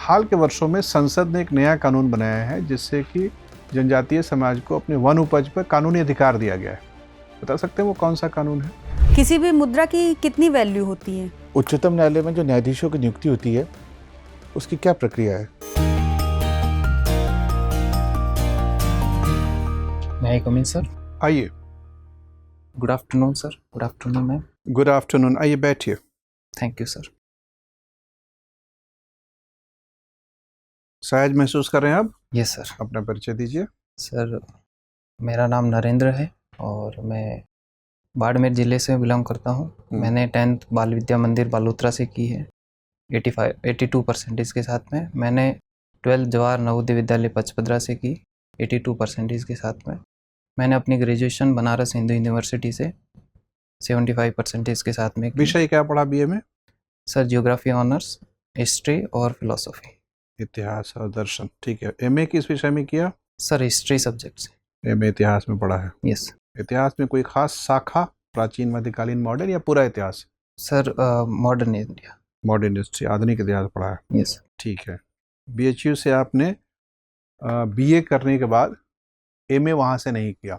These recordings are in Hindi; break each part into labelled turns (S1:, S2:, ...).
S1: हाल के वर्षों में संसद ने एक नया कानून बनाया है जिससे कि जनजातीय समाज को अपने वन उपज पर कानूनी अधिकार दिया गया है। बता सकते हैं वो कौन सा कानून है?
S2: किसी भी मुद्रा की कितनी वैल्यू होती है?
S3: उच्चतम न्यायालय में जो न्यायाधीशों की नियुक्ति होती है उसकी क्या प्रक्रिया है?
S4: May I come in, sir?
S1: आइए।
S4: Good afternoon, sir. Good afternoon, ma'am.
S1: Good afternoon, आइए बैठिए।
S4: Thank you, sir.
S1: सहज महसूस कर रहे हैं आप?
S4: Yes, sir.
S1: अपना परिचय दीजिए।
S4: सर, मेरा नाम नरेंद्र है और मैं बाड़मेर ज़िले से बिलोंग करता हूँ। मैंने 10th बाल विद्या मंदिर बालोतरा से की है 82% के साथ में। मैंने 12th जवाहर नवोदय विद्यालय पचपदरा से की 82% के साथ में। मैंने अपनी ग्रेजुएशन बनारस हिंदू यूनिवर्सिटी से 75% के साथ में की।
S1: विषय क्या पढ़ा बीए में?
S4: सर, जियोग्राफी ऑनर्स, हिस्ट्री और फिलोसफी।
S1: इतिहास और दर्शन, ठीक है। एमए किस विषय में किया?
S4: सर, हिस्ट्री सब्जेक्ट से।
S1: एमए इतिहास में पढ़ा है।
S4: यस।
S1: इतिहास में कोई खास शाखा, प्राचीन, मध्यकालीन, मॉडर्न या पूरा इतिहास?
S4: Sir, modern India.
S1: Modern history, आधुनिक इतिहास पढ़ा है।
S4: यस।
S1: ठीक है। बीएचयू से आपने बीए करने के बाद एमए वहाँ से नहीं किया,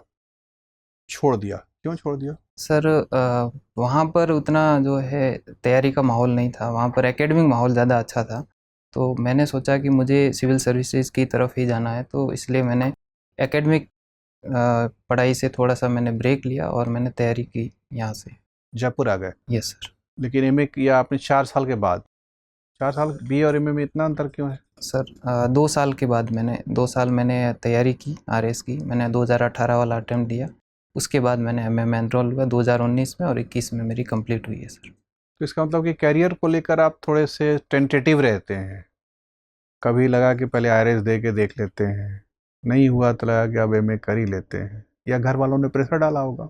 S1: छोड़ दिया। क्यों छोड़ दिया?
S4: सर, वहाँ पर उतना जो है तैयारी का माहौल नहीं था। वहाँ पर एकेडमिक माहौल ज़्यादा अच्छा था, तो मैंने सोचा कि मुझे सिविल सर्विसेज की तरफ ही जाना है, तो इसलिए मैंने एकेडमिक पढ़ाई से थोड़ा सा मैंने ब्रेक लिया और मैंने तैयारी की यहाँ से।
S1: जयपुर आ गए?
S4: Yes sir.
S1: लेकिन एमए किया आपने 4 साल के बाद। 4 साल बीए और एमए में इतना अंतर क्यों है?
S4: सर, 2 साल के बाद 2 साल मैंने तैयारी की आरएस की। मैंने 2018 वाला अटेम्प्ट दिया, उसके बाद मैंने एमए में एनरोल हुआ 2019 में और 21 में मेरी कंप्लीट हुई है सर।
S1: तो इसका मतलब कि कैरियर को लेकर आप थोड़े से टेंटेटिव रहते हैं। कभी लगा कि पहले आरएस दे के देख लेते हैं, नहीं हुआ तो लगा कि अब एमए कर ही लेते हैं, या घर वालों ने प्रेशर डाला होगा?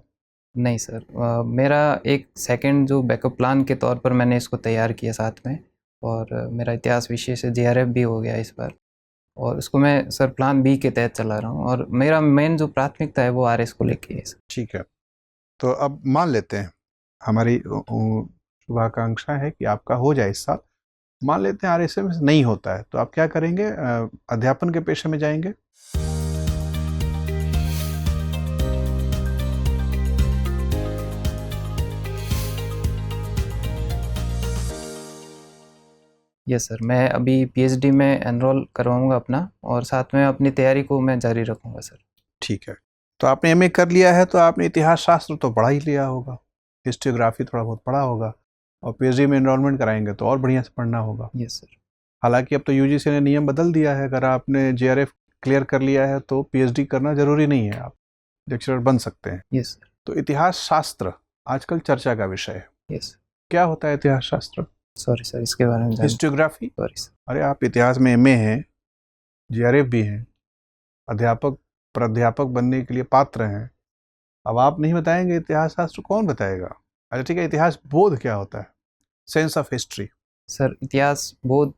S4: नहीं सर, मेरा एक सेकंड जो बैकअप प्लान के तौर पर मैंने इसको तैयार किया साथ में, और मेरा इतिहास विषय से जेआरएफ भी हो गया इस बार, और इसको मैं सर प्लान बी के तहत चला रहा हूँ, और मेरा मेन जो प्राथमिकता है वो आरएस को लेके है सर।
S1: ठीक है। तो अब मान लेते हैं, हमारी शुभाकांक्षा है कि आपका हो जाए इस साल। मान लेते हैं आरएस में नहीं होता है, तो आप क्या करेंगे? अध्यापन के पेशे में जाएंगे?
S4: यस सर, मैं अभी पीएचडी में एनरोल करवाऊंगा अपना, और साथ में अपनी तैयारी को मैं जारी रखूंगा सर।
S1: ठीक है। तो आपने एमए कर लिया है तो आपने इतिहास शास्त्र तो पढ़ा ही लिया होगा, हिस्टोग्राफी थोड़ा बहुत पढ़ा होगा, और पीएचडी में एनरोलमेंट कराएंगे तो और बढ़िया से पढ़ना होगा।
S4: Yes sir.
S1: हालांकि अब तो यूजीसी ने नियम बदल दिया है, अगर आपने जेआरएफ क्लियर कर लिया है तो पीएचडी करना जरूरी नहीं है, आप लेक्चरर बन सकते हैं।
S4: Yes sir.
S1: तो इतिहास शास्त्र आजकल चर्चा का विषय है।
S4: यस।
S1: क्या होता है इतिहास शास्त्र?
S4: सॉरी सर, इसके बारे में
S1: हिस्टोग्राफी?
S4: Sorry sir.
S1: अरे आप इतिहास में एमए हैं, जेआरएफ भी हैं, अध्यापक प्राध्यापक बनने के लिए पात्र हैं, अब आप नहीं बताएंगे इतिहास शास्त्र कौन बताएगा? अच्छा ठीक है, इतिहास बोध क्या होता है? Sense of history.
S4: सर, इतिहास बोध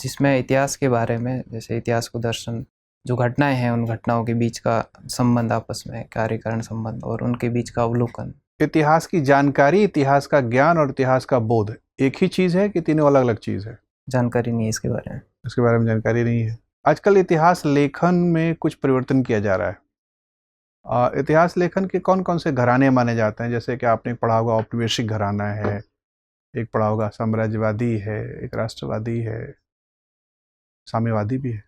S4: जिसमें इतिहास के बारे में, जैसे इतिहास को दर्शन, जो घटनाएं हैं उन घटनाओं के बीच का संबंध, आपस में कार्य कारण संबंध और उनके बीच का अवलोकन।
S1: इतिहास की जानकारी, इतिहास का ज्ञान और इतिहास का बोध एक ही चीज़ है कि तीनों अलग अलग चीज़ है?
S4: जानकारी नहीं है इसके बारे में।
S1: इसके बारे में जानकारी नहीं है। आजकल इतिहास लेखन में कुछ परिवर्तन किया जा रहा है। इतिहास लेखन के कौन कौन से घराने माने जाते हैं? जैसे कि आपने पढ़ा होगा औपनिवेशिक घराना है, एक पढ़ा होगा साम्राज्यवादी है, एक राष्ट्रवादी है, साम्यवादी भी है,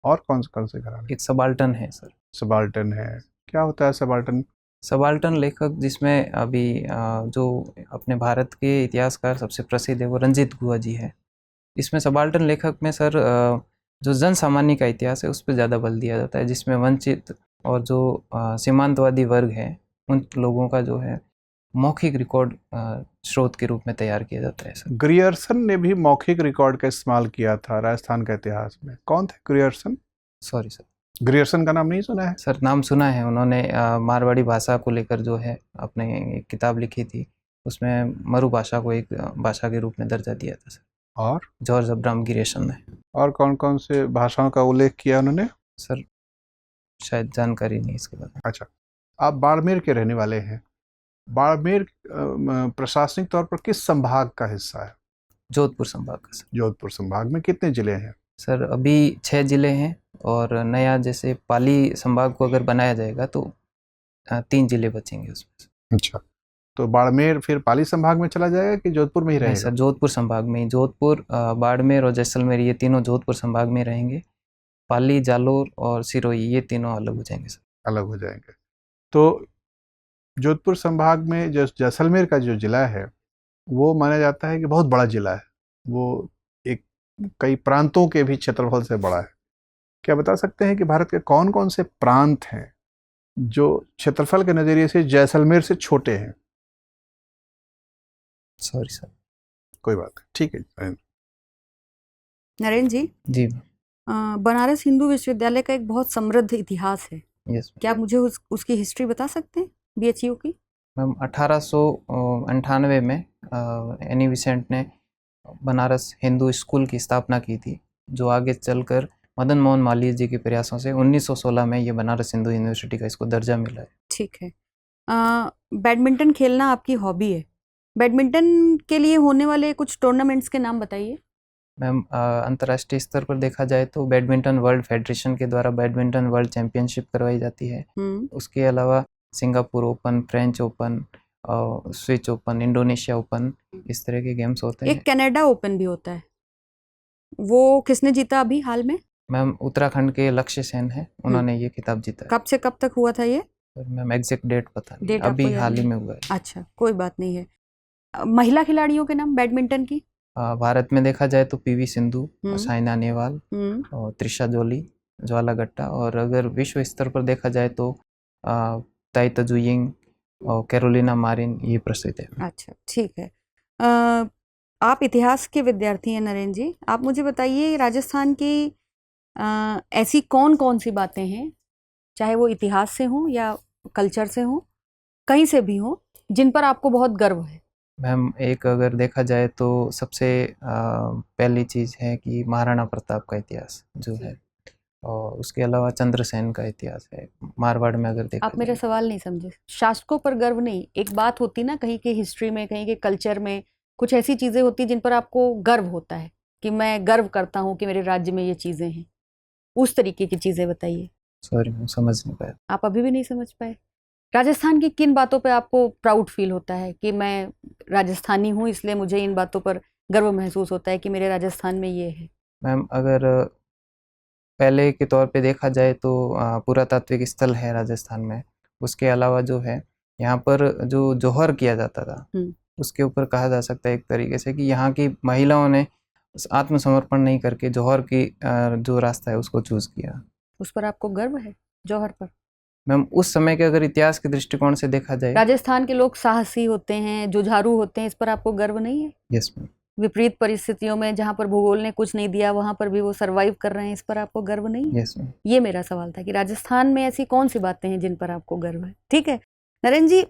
S1: और कौन से घराने?
S4: एक सबाल्टन है सर।
S1: सबाल्टन है। क्या होता है सबाल्टन?
S4: सबाल्टन लेखक, जिसमें अभी जो अपने भारत के इतिहासकार सबसे प्रसिद्ध है वो रंजीत गुहा जी है। इसमें सबाल्टन लेखक में सर जो जन सामान्य का इतिहास है उस पर ज़्यादा बल दिया जाता है, जिसमें वंचित और जो सीमांतवादी वर्ग है उन लोगों का जो है मौखिक रिकॉर्ड स्रोत के रूप में तैयार किया जाता है सर।
S1: ग्रियर्सन ने भी मौखिक रिकॉर्ड का इस्तेमाल किया था राजस्थान का इतिहास में। कौन थे ग्रियर्सन?
S4: सॉरी सर,
S1: ग्रियर्सन का नाम नहीं सुना है?
S4: सर नाम सुना है। उन्होंने मारवाड़ी भाषा को लेकर जो है अपने एक किताब लिखी थी, उसमें मरु भाषा को एक भाषा के रूप में दर्जा दिया था सर।
S1: और
S4: जॉर्ज अब्राहम गिरेशन ने।
S1: और कौन कौन से भाषाओं का उल्लेख किया उन्होंने?
S4: सर शायद जानकारी नहीं इसके बारे में।
S1: अच्छा, आप बाड़मेर के रहने वाले हैं। बाड़मेर प्रशासनिक तौर पर किस संभाग का हिस्सा है?
S4: जोधपुर संभाग का सर।
S1: जोधपुर संभाग में कितने जिले हैं?
S4: सर अभी 6 जिले हैं और नया जैसे पाली संभाग को अगर बनाया जाएगा तो 3 जिले बचेंगे उसमें से।
S1: अच्छा, तो बाड़मेर फिर पाली संभाग में चला जाएगा कि जोधपुर में ही
S4: नहीं
S1: रहेगा?
S4: सर, जोधपुर संभाग में ही। जोधपुर, बाड़मेर और जैसलमेर ये तीनों जोधपुर संभाग में रहेंगे। पाली, जालोर और सिरोही ये तीनों अलग हो जाएंगे सर।
S1: अलग हो जाएंगे। तो जोधपुर संभाग में जो जैसलमेर का जो जिला है वो माना जाता है कि बहुत बड़ा जिला है, वो एक कई प्रांतों के भी क्षेत्रफल से बड़ा है। क्या बता सकते हैं कि भारत के कौन कौन से प्रांत हैं जो क्षेत्रफल के नज़रिए से जैसलमेर से छोटे हैं?
S4: Sorry sir.
S1: कोई बात नहीं, ठीक है।
S2: नरेंद्र जी,
S4: जी
S2: बनारस हिंदू विश्वविद्यालय का एक बहुत समृद्ध इतिहास है।
S4: यस
S2: क्या आप मुझे उसकी हिस्ट्री बता सकते हैं, BHU की?
S4: मैम, 1898 में एनी बेसेंट ने बनारस हिंदू स्कूल की स्थापना की थी, जो आगे चलकर मदन मोहन मालवीय जी के प्रयासों से 1916 में ये बनारस हिंदू यूनिवर्सिटी का इसको दर्जा मिला है।
S2: ठीक है। बैडमिंटन खेलना आपकी हॉबी है। बैडमिंटन के लिए होने वाले कुछ टूर्नामेंट्स के नाम बताइए।
S4: मैम, अंतर्राष्ट्रीय स्तर पर देखा जाए तो बैडमिंटन वर्ल्ड फेडरेशन के द्वारा बैडमिंटन वर्ल्ड चैंपियनशिप करवाई जाती है। उसके अलावा Singapore open, French open, switch open, Indonesia open, इस तरह के गेम्स होते हैं।
S2: एक कनाडा ओपन भी होता है, वो किसने जीता अभी हाल में?
S4: मैम, उत्तराखंड के लक्ष्य सेन है, उन्होंने ये खिताब जीता है।
S2: कब से कब तक हुआ था ये?
S4: मैम, एग्जैक्ट डेट पता नहीं,
S2: डेट आपको
S4: अभी
S2: याद
S4: हाल ही
S2: नहीं?
S4: में हुआ है।
S2: अच्छा, कोई बात नहीं है। महिला खिलाड़ियों के नाम बैडमिंटन की?
S4: भारत में देखा जाए तो PV सिंधु, साइना नेहवाल
S2: हम्म,
S4: और त्रिशा जोली, ज्वाला गट्टा। और अगर विश्व स्तर पर देखा जाए तो ताई तजु यिंग और कैरोलिना मारिन ये प्रसिद्ध है।
S2: अच्छा, ठीक है। आप इतिहास के विद्यार्थी हैं नरेंद्र जी, आप मुझे बताइए राजस्थान की ऐसी कौन कौन सी बातें हैं, चाहे वो इतिहास से हों या कल्चर से हों, कहीं से भी हों, जिन पर आपको बहुत गर्व है?
S4: मैम, एक अगर देखा जाए तो सबसे पहली चीज़ है कि महाराणा प्रताप का इतिहास जो है, और उसके अलावा चंद्रसेन का इतिहास है मारवाड़ में अगर देखा
S2: आप मेरा
S4: जाए।
S2: सवाल नहीं समझे। शासकों पर गर्व नहीं, एक बात होती ना, कहीं के हिस्ट्री में, कहीं के कल्चर में कुछ ऐसी चीज़ें होती जिन पर आपको गर्व होता है कि मैं गर्व करता हूँ कि मेरे राज्य में ये चीज़ें हैं, उस तरीके की चीज़ें बताइए।
S4: सॉरी, मैं समझ नहीं पाया।
S2: आप अभी भी नहीं समझ पाए? राजस्थान की किन बातों पे आपको प्राउड फील होता है कि मैं राजस्थानी हूँ, इसलिए मुझे इन बातों पर गर्व महसूस होता है कि मेरे राजस्थान में ये है?
S4: मैम, अगर पहले के तौर पे देखा जाए तो पुरातात्विक स्थल है राजस्थान में। उसके अलावा जो है यहाँ पर जो जौहर किया जाता था, उसके ऊपर कहा जा सकता है एक तरीके से कि यहाँ की महिलाओं ने आत्मसमर्पण नहीं करके जौहर की जो रास्ता है उसको चूज किया।
S2: उस पर आपको गर्व है, जौहर पर?
S4: मैम, उस समय के अगर इतिहास के दृष्टिकोण से देखा जाए,
S2: राजस्थान के लोग साहसी होते हैं, जुझारू होते हैं, इस पर आपको गर्व नहीं है?
S4: Yes ma'am.
S2: विपरीत परिस्थितियों में जहाँ पर भूगोल ने कुछ नहीं दिया वहाँ पर भी वो सरवाइव कर रहे हैं, इस पर आपको गर्व नहीं है?
S4: Yes ma'am.
S2: ये मेरा सवाल था कि राजस्थान में ऐसी कौन सी बातें हैं जिन पर आपको गर्व है। ठीक है नरेंद्र जी,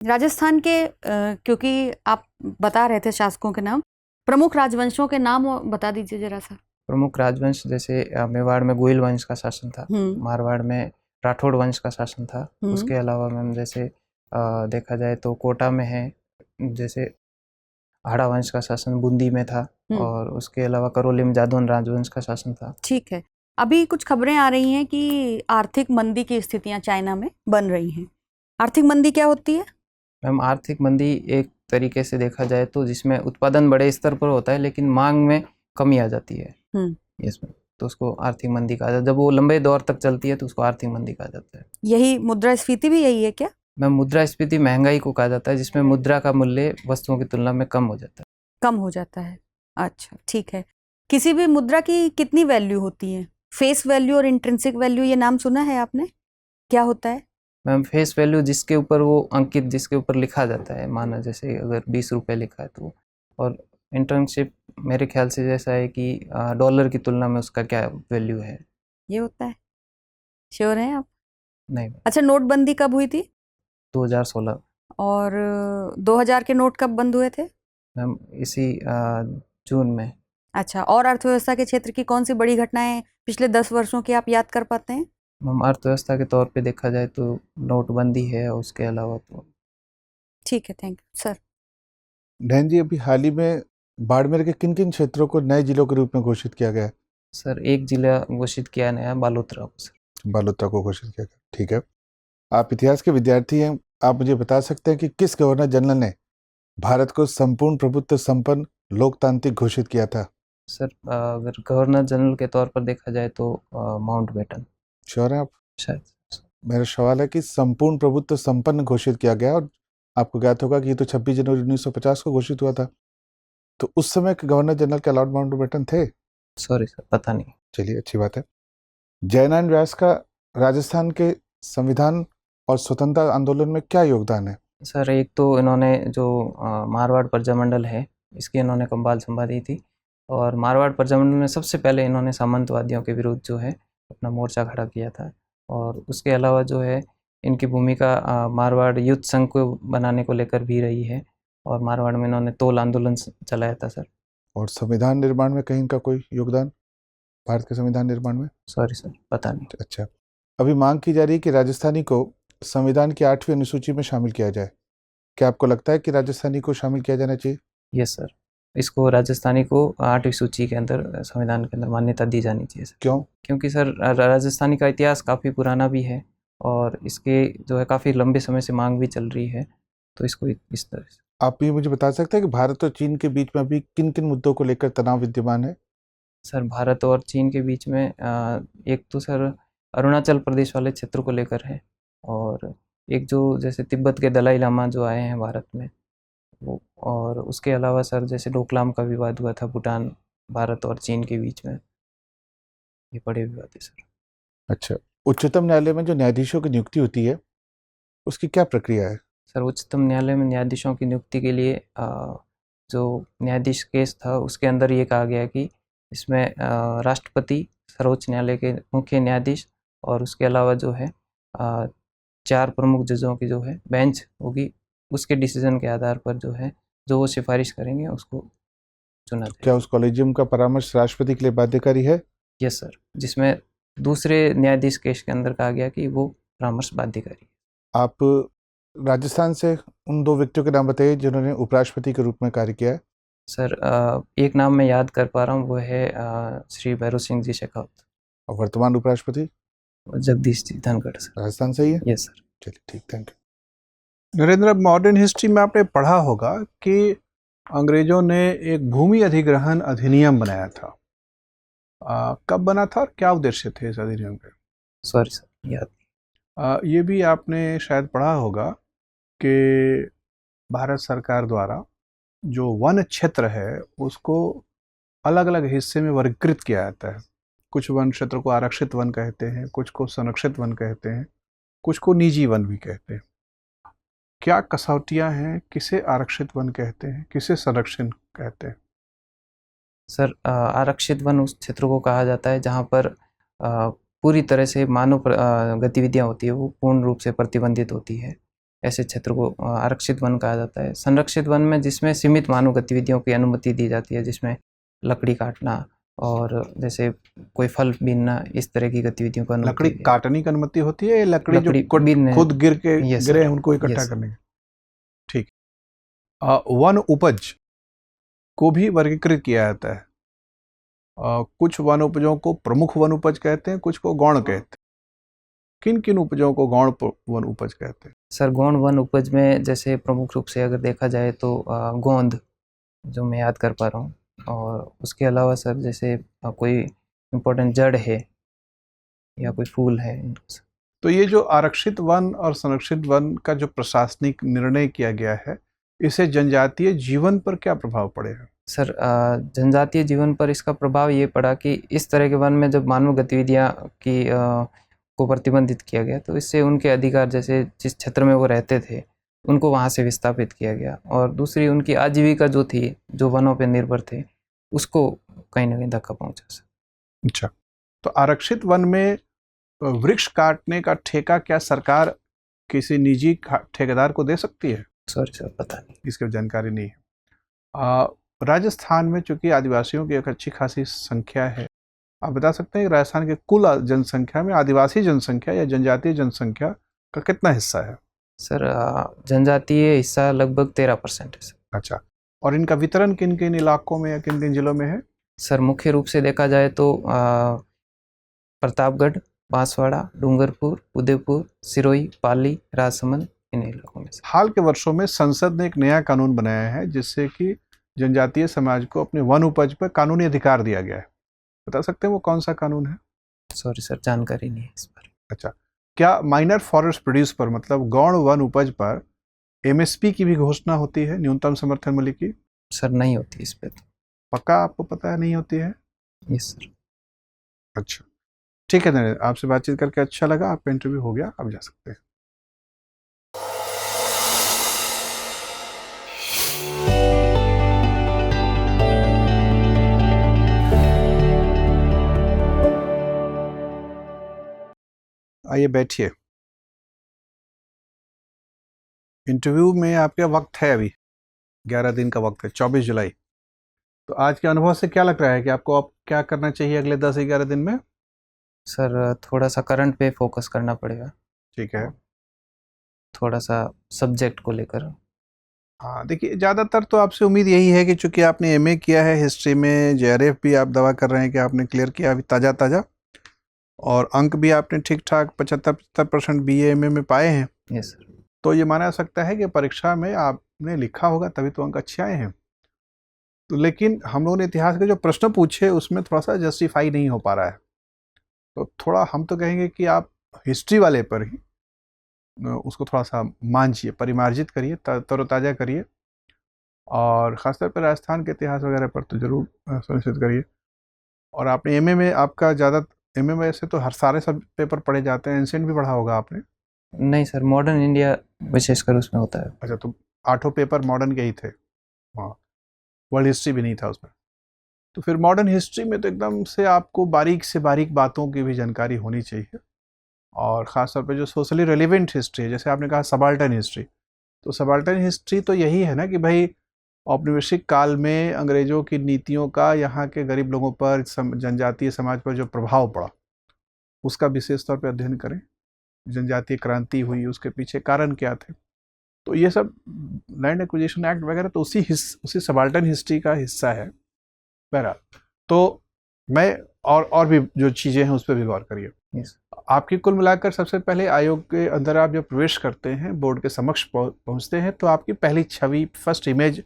S2: राजस्थान के क्योंकि आप बता रहे थे शासकों के नाम, प्रमुख राजवंशों के नाम बता दीजिए जरा सा।
S4: प्रमुख राजवंश जैसे मेवाड़ में गोयल वंश का शासन था, मारवाड़ में राठौड़ वंश का शासन था। उसके अलावा मैम जैसे देखा जाए तो कोटा में है जैसे हाड़ा वंश का शासन बूंदी में था, और उसके अलावा करौली में जादौन राजवंश का शासन था।
S2: ठीक है। अभी कुछ खबरें आ रही हैं कि आर्थिक मंदी की स्थितियां चाइना में बन रही हैं। आर्थिक मंदी क्या होती है?
S4: मैम, आर्थिक मंदी एक तरीके से देखा जाए तो जिसमें उत्पादन बड़े स्तर पर होता है लेकिन मांग में कमी आ जाती है। यस मैम, तो उसको आर्थिक मंदी कहा जाता है। जब वो लंबे दौर तक चलती है तो उसको आर्थिक मंदी कहा जाता है।
S2: यही मुद्रास्फीति भी यही है क्या?
S4: मैम, मुद्रास्फीति महंगाई को कहा जाता है जिसमें मुद्रा का मूल्य वस्तुओं की तुलना में कम हो जाता है।
S2: कम हो जाता है, अच्छा ठीक है। किसी भी मुद्रा की कितनी वैल्यू होती है? फेस वैल्यू और इंट्रिंसिक वैल्यू, ये नाम सुना है आपने? क्या होता है?
S4: मैम, फेस वैल्यू जिसके ऊपर वो अंकित, जिसके ऊपर लिखा जाता है, माना जैसे अगर 20 रुपये लिखा है तो, और इंटर्नशिप मेरे ख्याल से जैसा है कि डॉलर की तुलना में उसका क्या वैल्यू है,
S2: ये होता है। श्योर हैं आप?
S4: नहीं।
S2: अच्छा, नोटबंदी कब हुई थी?
S4: 2016।
S2: और 2000 के नोट कब बंद हुए थे?
S4: मैम, इसी जून में।
S2: अच्छा, और अर्थव्यवस्था के क्षेत्र की कौन सी बड़ी घटनाएं पिछले 10 वर्षों की आप याद कर पाते हैं?
S4: मैम, अर्थव्यवस्था के तौर पे देखा जाए तो नोटबंदी है, और उसके अलावा तो
S2: ठीक है, थैंक यू सर।
S3: डैन जी, अभी हाल ही में बाड़मेर के किन किन क्षेत्रों को नए जिलों के रूप में घोषित किया गया है?
S4: सर एक जिला घोषित किया नया, बालोतरा को सर।
S3: बालोतरा को घोषित किया गया, ठीक है। आप इतिहास के विद्यार्थी हैं, आप मुझे बता सकते हैं कि किस गवर्नर जनरल ने भारत को संपूर्ण प्रभुत्व संपन्न लोकतांत्रिक घोषित किया था?
S4: सर अगर गवर्नर जनरल के तौर पर देखा जाए तो माउंटबेटन।
S3: श्योर हैं आप?
S4: शायद।
S3: मेरा सवाल है कि संपूर्ण प्रभुत्व संपन्न घोषित किया गया, और आपको ज्ञात होगा कि ये तो 26 जनवरी 1950 को घोषित हुआ था। तो उस समय के गवर्नर जनरल क्या लॉर्ड माउंटबेटन थे?
S4: सॉरी सर, पता नहीं।
S3: चलिए, अच्छी बात है। जयनारायण व्यास का राजस्थान के संविधान और स्वतंत्रता आंदोलन में क्या योगदान है?
S4: सर एक तो इन्होंने जो मारवाड़ प्रजामंडल है, इसकी इन्होंने कम्बाल संभाली थी, और मारवाड़ प्रजामंडल में सबसे पहले इन्होंने सामंतवादियों के विरुद्ध जो है अपना मोर्चा खड़ा किया था। और उसके अलावा जो है इनकी भूमिका मारवाड़ युद्ध संघ को बनाने को लेकर भी रही है, और मारवाड़ में इन्होंने तोल आंदोलन चलाया था सर।
S3: और संविधान निर्माण में कहीं इनका कोई योगदान, भारत के संविधान निर्माण में?
S4: सॉरी सर, पता नहीं।
S3: अच्छा, अभी मांग की जा रही है कि राजस्थानी को संविधान की 8वीं अनुसूची में शामिल किया जाए। क्या आपको लगता है कि राजस्थानी को शामिल किया जाना चाहिए?
S4: यस सर, इसको राजस्थानी को 8वीं सूची के अंदर, संविधान के अंदर मान्यता दी जानी चाहिए सर।
S3: क्यों?
S4: क्योंकि सर राजस्थानी का इतिहास काफ़ी पुराना भी है, और इसके जो है काफ़ी लंबे समय से मांग भी चल रही है, तो इसको इस तरह से।
S3: आप ये मुझे बता सकते हैं कि भारत और चीन के बीच में अभी किन किन मुद्दों को लेकर तनाव विद्यमान है?
S4: सर भारत और चीन के बीच में एक तो सर अरुणाचल प्रदेश वाले क्षेत्र को लेकर है, और एक जो जैसे तिब्बत के दलाई लामा जो आए हैं भारत में वो, और उसके अलावा सर जैसे डोकलाम का विवाद हुआ था भूटान, भारत और चीन के बीच में, ये बड़े विवाद है सर।
S3: अच्छा, उच्चतम न्यायालय में जो न्यायाधीशों की नियुक्ति होती है उसकी क्या प्रक्रिया है?
S4: सर उच्चतम न्यायालय में न्यायाधीशों की नियुक्ति के लिए जो न्यायाधीश केस था उसके अंदर ये कहा गया कि इसमें राष्ट्रपति, सर्वोच्च न्यायालय के मुख्य न्यायाधीश, और उसके अलावा जो है 4 प्रमुख जजों की जो है बेंच होगी, उसके डिसीजन के आधार पर जो है जो वो सिफारिश करेंगे उसको चुना जाएगा।
S3: क्या उस कॉलेजियम का परामर्श राष्ट्रपति के लिए बाध्यकारी है?
S4: यस सर, जिसमें दूसरे न्यायाधीश केस के अंदर कहा गया कि वो परामर्श बाध्यकारी है।
S3: आप राजस्थान से उन 2 व्यक्तियों के नाम बताइए जिन्होंने उपराष्ट्रपति के रूप में कार्य किया है।
S4: सर एक नाम मैं याद कर पा रहा हूँ, वो है श्री भैरव सिंह जी शेखावत।
S3: और वर्तमान उपराष्ट्रपति?
S4: जगदीश जी धनखड़ सर।
S3: राजस्थान से ही है?
S4: Yes sir.
S3: चलिए, ठीक, thank you.
S1: Narendra, modern history में आपने पढ़ा होगा कि अंग्रेजों ने एक भूमि अधिग्रहण अधिनियम बनाया था। कब बना था और क्या उद्देश्य थे इस अधिनियम के?
S4: सॉरी सर, याद।
S1: ये भी आपने शायद पढ़ा होगा कि भारत सरकार द्वारा जो वन क्षेत्र है उसको अलग अलग हिस्से में वर्गीकृत किया जाता है। कुछ वन क्षेत्र को आरक्षित वन कहते हैं, कुछ को संरक्षित वन कहते हैं, कुछ को निजी वन भी कहते हैं। क्या कसौटियां हैं, किसे आरक्षित वन कहते हैं, किसे संरक्षित कहते हैं?
S4: सर आरक्षित वन उस क्षेत्र को कहा जाता है जहाँ पर पूरी तरह से मानव गतिविधियाँ होती है वो पूर्ण रूप से प्रतिबंधित होती है, ऐसे क्षेत्र को आरक्षित वन कहा जाता है। संरक्षित वन में जिसमें सीमित मानव गतिविधियों की अनुमति दी जाती है, जिसमें लकड़ी काटना और जैसे कोई फल बीनना, इस तरह की गतिविधियों का
S1: लकड़ी काटने की अनुमति होती है, लकड़ी जो
S4: बीनने
S1: खुद गिरे उनको इकट्ठा करने की? ठीक। वन उपज को भी वर्गीकृत किया जाता है। कुछ वन उपजों को प्रमुख वन उपज कहते हैं, कुछ को गौण कहते हैं। किन किन उपजों को गौण वन उपज कहते हैं?
S4: सर गौण वन उपज में जैसे प्रमुख रूप से अगर देखा जाए तो गोंद, जो मैं याद कर पा रहा हूँ, और उसके अलावा सर जैसे कोई इम्पोर्टेंट जड़ है या कोई फूल है।
S1: तो ये जो आरक्षित वन और संरक्षित वन का जो प्रशासनिक निर्णय किया गया है, इससे जनजातीय जीवन पर क्या प्रभाव पड़ेगा?
S4: सर जनजातीय जीवन पर इसका प्रभाव ये पड़ा कि इस तरह के वन में जब मानव गतिविधियाँ की को प्रतिबंधित किया गया तो इससे उनके अधिकार, जैसे जिस क्षेत्र में वो रहते थे उनको वहाँ से विस्थापित किया गया, और दूसरी उनकी आजीविका जो थी, जो वनों पर निर्भर थे, उसको कहीं ना कहीं धक्का पहुँचा सर।
S1: अच्छा, तो आरक्षित वन में वृक्ष काटने का ठेका क्या सरकार किसी निजी ठेकेदार को दे सकती है?
S4: सॉरी सर, पता नहीं,
S1: इसकी जानकारी नहीं है। राजस्थान में चूंकि आदिवासियों की एक अच्छी खासी संख्या है, आप बता सकते हैं कि राजस्थान के कुल जनसंख्या में आदिवासी जनसंख्या या जनजातीय जनसंख्या का कितना हिस्सा है?
S4: सर जनजातीय हिस्सा लगभग 13% है सर।
S1: अच्छा, और इनका वितरण किन किन इलाकों में या किन किन जिलों में है?
S4: सर मुख्य रूप से देखा जाए तो प्रतापगढ़, बांसवाड़ा, डूंगरपुर, उदयपुर, सिरोही, पाली, राजसमंद, इन इलाकों में।
S1: हाल के वर्षों में संसद ने एक नया कानून बनाया है जिससे कि जनजातीय समाज को अपने वन उपज पर कानूनी अधिकार दिया गया है। बता सकते हैं वो कौन सा कानून है?
S4: सॉरी सर, जानकारी नहीं है इस पर।
S1: अच्छा, क्या माइनर फॉरेस्ट प्रोड्यूस पर मतलब गौण वन उपज पर एमएसपी की भी घोषणा होती है, न्यूनतम समर्थन मूल्य की?
S4: सर नहीं होती इस पे तो।
S1: पक्का आपको पता है नहीं होती है?
S4: Yes sir.
S1: अच्छा, ठीक है नरेंद्र, आपसे बातचीत करके अच्छा लगा। आपका इंटरव्यू हो गया, आप जा सकते हैं। आइए बैठिए। इंटरव्यू में आपका वक्त है अभी 11 दिन का वक्त है, 24 जुलाई। तो आज के अनुभव से क्या लग रहा है कि आपको अब क्या करना चाहिए अगले 10-11 दिन में?
S4: सर थोड़ा सा करंट पे फोकस करना पड़ेगा,
S1: ठीक है।
S4: थोड़ा सा सब्जेक्ट को लेकर।
S1: हाँ देखिए, ज़्यादातर तो आपसे उम्मीद यही है कि चूंकि आपने एमए किया है हिस्ट्री में, जेआरएफ भी आप दावा कर रहे हैं कि आपने क्लियर किया अभी ताज़ा, और अंक भी आपने ठीक ठाक 75% बीए एमए में पाए हैं।
S4: Yes sir.
S1: तो ये माना जा सकता है कि परीक्षा में आपने लिखा होगा तभी तो अंक अच्छे आए हैं। तो लेकिन हम लोगों ने इतिहास के जो प्रश्न पूछे उसमें थोड़ा सा जस्टिफाई नहीं हो पा रहा है। तो थोड़ा हम तो कहेंगे कि आप हिस्ट्री वाले पर ही उसको थोड़ा सा मांझिए, परिमार्जित करिए, तरोताज़ा करिए, और ख़ासतौर पर राजस्थान के इतिहास वगैरह पर तो ज़रूर सुनिश्चित करिए। और आपने एमए में आपका ज़्यादा, एमए में ऐसे तो हर सारे सब पेपर पढ़े जाते हैं, एंशिएंट भी पढ़ा होगा आपने?
S4: नहीं सर, मॉडर्न इंडिया विशेषकर उसमें होता है।
S1: अच्छा, तो 8 पेपर मॉडर्न के ही थे? हाँ, वर्ल्ड हिस्ट्री भी नहीं था उसमें। तो फिर मॉडर्न हिस्ट्री में तो एकदम से आपको बारीक से बारीक बातों की भी जानकारी होनी चाहिए, और ख़ास तौर पे जो सोशली रेलिवेंट हिस्ट्री है, जैसे आपने कहा सबाल्टर्न हिस्ट्री, तो सबाल्टर्न हिस्ट्री तो यही है ना कि भाई औपनिवेशिक काल में अंग्रेज़ों की नीतियों का यहाँ के गरीब लोगों पर, जनजातीय समाज पर जो प्रभाव पड़ा उसका विशेष तौर पर अध्ययन करें। जनजातीय क्रांति हुई, उसके पीछे कारण क्या थे, तो ये सब लैंड एक्विजिशन एक्ट वगैरह तो उसी सबाल्टर्न हिस्ट्री का हिस्सा है। बहरहाल, तो मैं और भी जो चीज़ें हैं उस पर भी गौर करिए।
S4: यस।
S1: आपकी कुल मिलाकर सबसे पहले आयोग के अंदर आप जब प्रवेश करते हैं, बोर्ड के समक्ष पहुंचते हैं, तो आपकी पहली छवि, फर्स्ट इमेज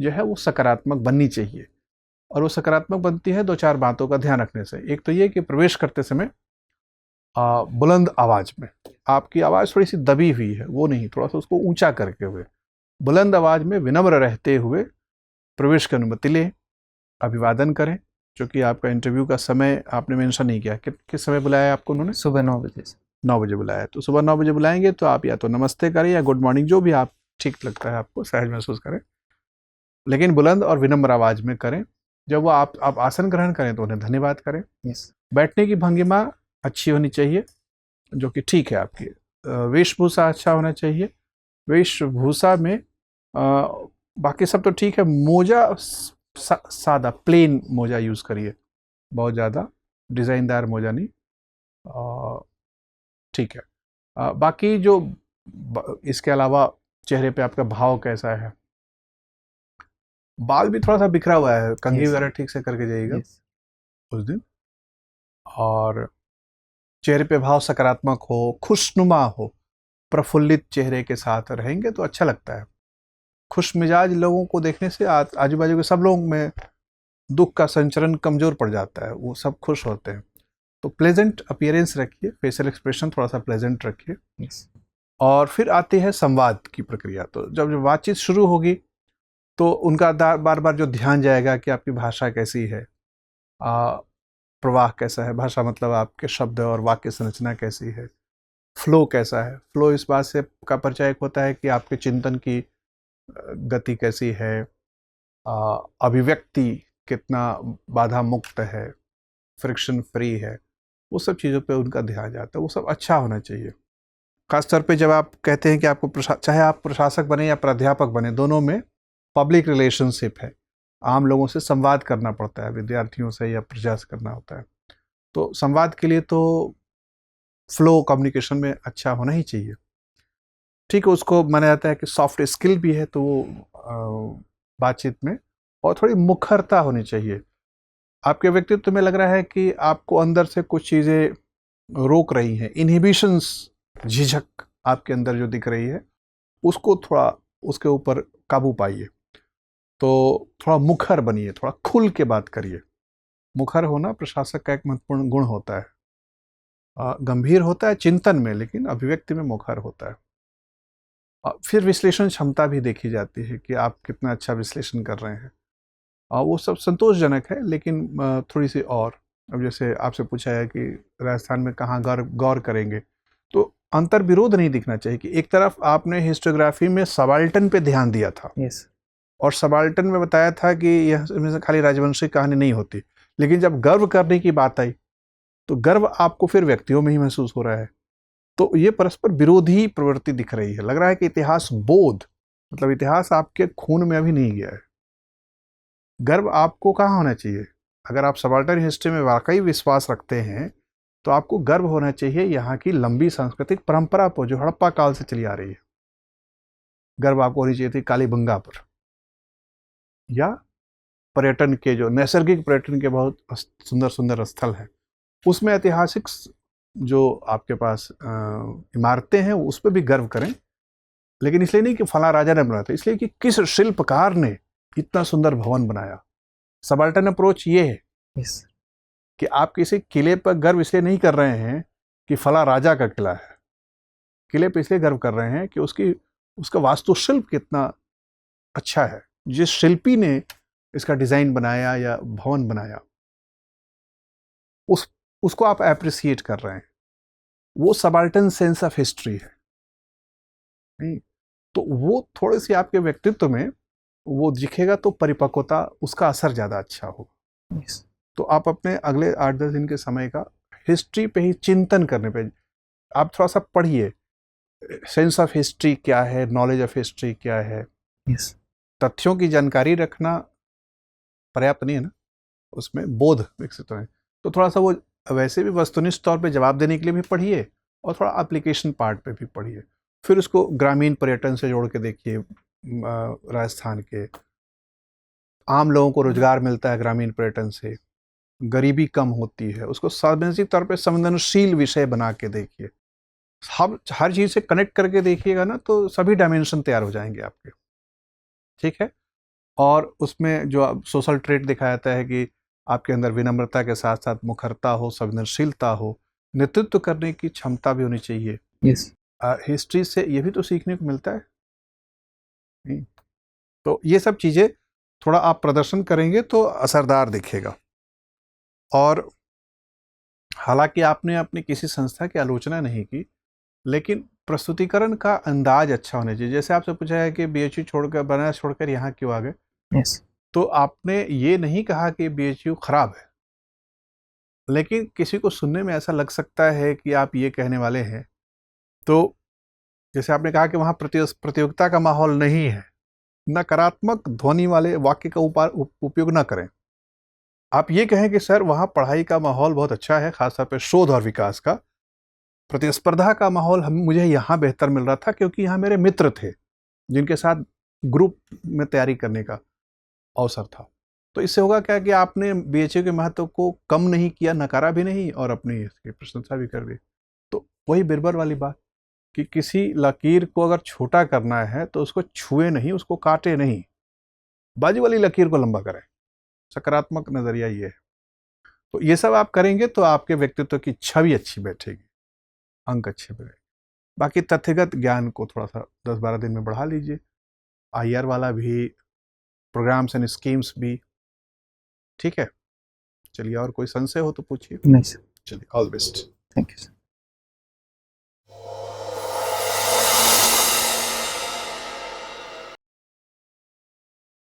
S1: जो है वो सकारात्मक बननी चाहिए। और वो सकारात्मक बनती है 2-4 बातों का ध्यान रखने से। एक तो ये कि प्रवेश करते समय बुलंद आवाज़ में, आपकी आवाज़ थोड़ी सी दबी हुई है वो नहीं, थोड़ा सा उसको ऊंचा करके हुए बुलंद आवाज़ में विनम्र रहते हुए प्रवेश की अनुमति लें, अभिवादन करें। क्योंकि आपका इंटरव्यू का समय आपने मेंशन नहीं किया, किस समय बुलाया है आपको उन्होंने?
S4: सुबह 9 बजे से।
S1: 9 बजे बुलाया। तो सुबह 9 बजे बुलाएंगे तो आप या तो नमस्ते करें या गुड मॉर्निंग, जो भी आप ठीक लगता है आपको, सहज महसूस करें, लेकिन बुलंद और विनम्र आवाज़ में करें। जब वो आप आसन ग्रहण करें तो उन्हें धन्यवाद करें।
S4: यस।
S1: बैठने की भंगिमा अच्छी होनी चाहिए, जो कि ठीक है आपकी। वेशभूषा अच्छा होना चाहिए। वेशभूषा में बाकी सब तो ठीक है। मोजा सादा प्लेन मोजा यूज़ करिए, बहुत ज़्यादा डिज़ाइनदार मोजा नहीं, ठीक है। बाकी जो इसके अलावा चेहरे पे आपका भाव कैसा है, बाल भी थोड़ा सा बिखरा हुआ है, कंघी
S4: Yes.
S1: वगैरह ठीक से करके जाइएगा
S4: यस।
S1: उस दिन। और चेहरे पे भाव सकारात्मक हो, खुशनुमा हो, प्रफुल्लित चेहरे के साथ रहेंगे तो अच्छा लगता है। खुश मिजाज लोगों को देखने से आजू बाजू के सब लोगों में दुख का संचरण कमज़ोर पड़ जाता है, वो सब खुश होते हैं। तो प्लेजेंट अपीयरेंस रखिए, फेशियल एक्सप्रेशन थोड़ा सा प्लेजेंट रखिए।
S4: यस।
S1: और फिर आती है संवाद की प्रक्रिया। तो जब बातचीत शुरू होगी तो उनका बार बार जो ध्यान जाएगा कि आपकी भाषा कैसी है, प्रवाह कैसा है, भाषा मतलब आपके शब्द और वाक्य संरचना कैसी है, फ्लो कैसा है। फ्लो इस बात से का परिचय होता है कि आपके चिंतन की गति कैसी है, अभिव्यक्ति कितना बाधा मुक्त है, फ्रिक्शन फ्री है, वो सब चीज़ों पे उनका ध्यान जाता है। वो सब अच्छा होना चाहिए। खासतौर पे जब आप कहते हैं कि आपको चाहे आप प्रशासक बने या प्राध्यापक बने, दोनों में पब्लिक रिलेशनशिप है, आम लोगों से संवाद करना पड़ता है, विद्यार्थियों से या प्रजा से करना होता है। तो संवाद के लिए तो फ्लो कम्युनिकेशन में अच्छा होना ही चाहिए। ठीक है, उसको माना जाता है कि सॉफ्ट स्किल भी है, तो वो बातचीत में, और थोड़ी मुखरता होनी चाहिए। आपके व्यक्तित्व में लग रहा है कि आपको अंदर से कुछ चीज़ें रोक रही हैं, इनहिबिशंस, झिझक आपके अंदर जो दिख रही है, उसको थोड़ा उसके ऊपर काबू पाइए। तो थोड़ा मुखर बनिए, थोड़ा खुल के बात करिए। मुखर होना प्रशासक का एक महत्वपूर्ण गुण होता है। गंभीर होता है चिंतन में, लेकिन अभिव्यक्ति में मुखर होता है। फिर विश्लेषण क्षमता भी देखी जाती है कि आप कितना अच्छा विश्लेषण कर रहे हैं। वो सब संतोषजनक है, लेकिन थोड़ी सी और, अब जैसे आपसे पूछा है कि राजस्थान में कहाँ गौर करेंगे, तो अंतर विरोध नहीं दिखना चाहिए कि एक तरफ आपने हिस्टोग्राफी में सबाल्टन पे ध्यान दिया था,
S4: यस,
S1: और सबाल्टन में बताया था कि यह इसमें से खाली राजवंशी कहानी नहीं होती, लेकिन जब गर्व करने की बात आई तो गर्व आपको फिर व्यक्तियों में ही महसूस हो रहा है। तो ये परस्पर विरोधी प्रवृत्ति दिख रही है। लग रहा है कि इतिहास बोध, मतलब इतिहास आपके खून में अभी नहीं गया है। गर्व आपको कहाँ होना चाहिए? अगर आप सबाल्टन हिस्ट्री में वाकई विश्वास रखते हैं तो आपको गर्व होना चाहिए यहाँ की लंबी सांस्कृतिक परंपरा पर जो हड़प्पा काल से चली आ रही है। गर्व आपको होनी चाहिए थी कालीबंगा पर, या पर्यटन के जो नैसर्गिक पर्यटन के बहुत सुंदर सुंदर स्थल हैं, उसमें ऐतिहासिक जो आपके पास इमारतें हैं उस पर भी गर्व करें। लेकिन इसलिए नहीं कि फला राजा ने बनाया था, इसलिए कि किस शिल्पकार ने इतना सुंदर भवन बनाया। सबाल्टन अप्रोच ये है
S4: यस,
S1: कि आप किसी किले पर गर्व इसलिए नहीं कर रहे हैं कि फला राजा का किला है, किले पर इसलिए गर्व कर रहे हैं कि उसका वास्तुशिल्प कितना अच्छा है, जिस शिल्पी ने इसका डिजाइन बनाया या भवन बनाया उसको आप एप्रिसिएट कर रहे हैं। वो सबाल्टन सेंस ऑफ हिस्ट्री है। नहीं तो वो थोड़े से आपके व्यक्तित्व में वो दिखेगा, तो परिपक्वता, उसका असर ज्यादा अच्छा होगा।
S4: यस,
S1: तो आप अपने अगले 8-10 दिन के समय का हिस्ट्री पे ही चिंतन करने पे आप थोड़ा सा पढ़िए। सेंस ऑफ हिस्ट्री क्या है, नॉलेज ऑफ हिस्ट्री क्या है।
S4: यस,
S1: तथ्यों की जानकारी रखना पर्याप्त नहीं है ना, उसमें बोध विकसित होने। तो थोड़ा सा वो वैसे भी वस्तुनिष्ठ तौर पे जवाब देने के लिए भी पढ़िए, और थोड़ा एप्लीकेशन पार्ट पे भी पढ़िए। फिर उसको ग्रामीण पर्यटन से जोड़ के देखिए। राजस्थान के आम लोगों को रोजगार मिलता है ग्रामीण पर्यटन से, गरीबी कम होती है, उसको सार्वजनिक तौर पे संवेदनशील विषय बना के देखिए। हर चीज से कनेक्ट करके देखिएगा ना, तो सभी डायमेंशन तैयार हो जाएंगे आपके। ठीक है। और उसमें जो सोशल ट्रेट दिखाया जाता है कि आपके अंदर विनम्रता के साथ साथ मुखरता हो, संवेदनशीलता हो, नेतृत्व करने की क्षमता भी होनी चाहिए।
S4: यस,
S1: हिस्ट्री से ये भी तो सीखने को मिलता है। नहीं? तो ये सब चीजें थोड़ा आप प्रदर्शन करेंगे तो असरदार दिखेगा। और हालांकि आपने अपनी किसी संस्था की आलोचना नहीं की, लेकिन प्रस्तुतिकरण का अंदाज अच्छा होना चाहिए। जैसे आपसे पूछा है कि बीएचयू छोड़कर, बनारस छोड़कर यहाँ क्यों आ गए,
S4: यस,
S1: तो आपने ये नहीं कहा कि बीएचयू खराब है, लेकिन किसी को सुनने में ऐसा लग सकता है कि आप ये कहने वाले हैं। तो जैसे आपने कहा कि वहाँ प्रतियोगिता का माहौल नहीं है, नकारात्मक ध्वनि वाले वाक्य का उपयोग ना करें। आप ये कहें कि सर वहाँ पढ़ाई का माहौल बहुत अच्छा है, खासतौर पर शोध और विकास का। प्रतिस्पर्धा का माहौल मुझे यहाँ बेहतर मिल रहा था क्योंकि यहाँ मेरे मित्र थे जिनके साथ ग्रुप में तैयारी करने का अवसर था। तो इससे होगा क्या कि आपने बीएचयू के महत्व को कम नहीं किया, नकारा भी नहीं, और अपनी इसकी प्रशंसा भी कर दी। तो वही बिरबर वाली बात कि किसी लकीर को अगर छोटा करना है तो उसको छुए नहीं, उसको काटे नहीं, बाजू वाली लकीर को लंबा करें। सकारात्मक नजरिया ये है। तो ये सब आप करेंगे तो आपके व्यक्तित्व की छवि अच्छी बैठेगी, अंक अच्छे बैठेंगे। बाकी तथ्यगत ज्ञान को थोड़ा सा 10-12 दिन में बढ़ा लीजिए। आईआर वाला भी, प्रोग्राम्स एंड स्कीम्स भी। ठीक है, चलिए और कोई संशय हो तो पूछिए।
S4: नहीं सर,
S1: चलिए, all best.
S4: Thank you sir.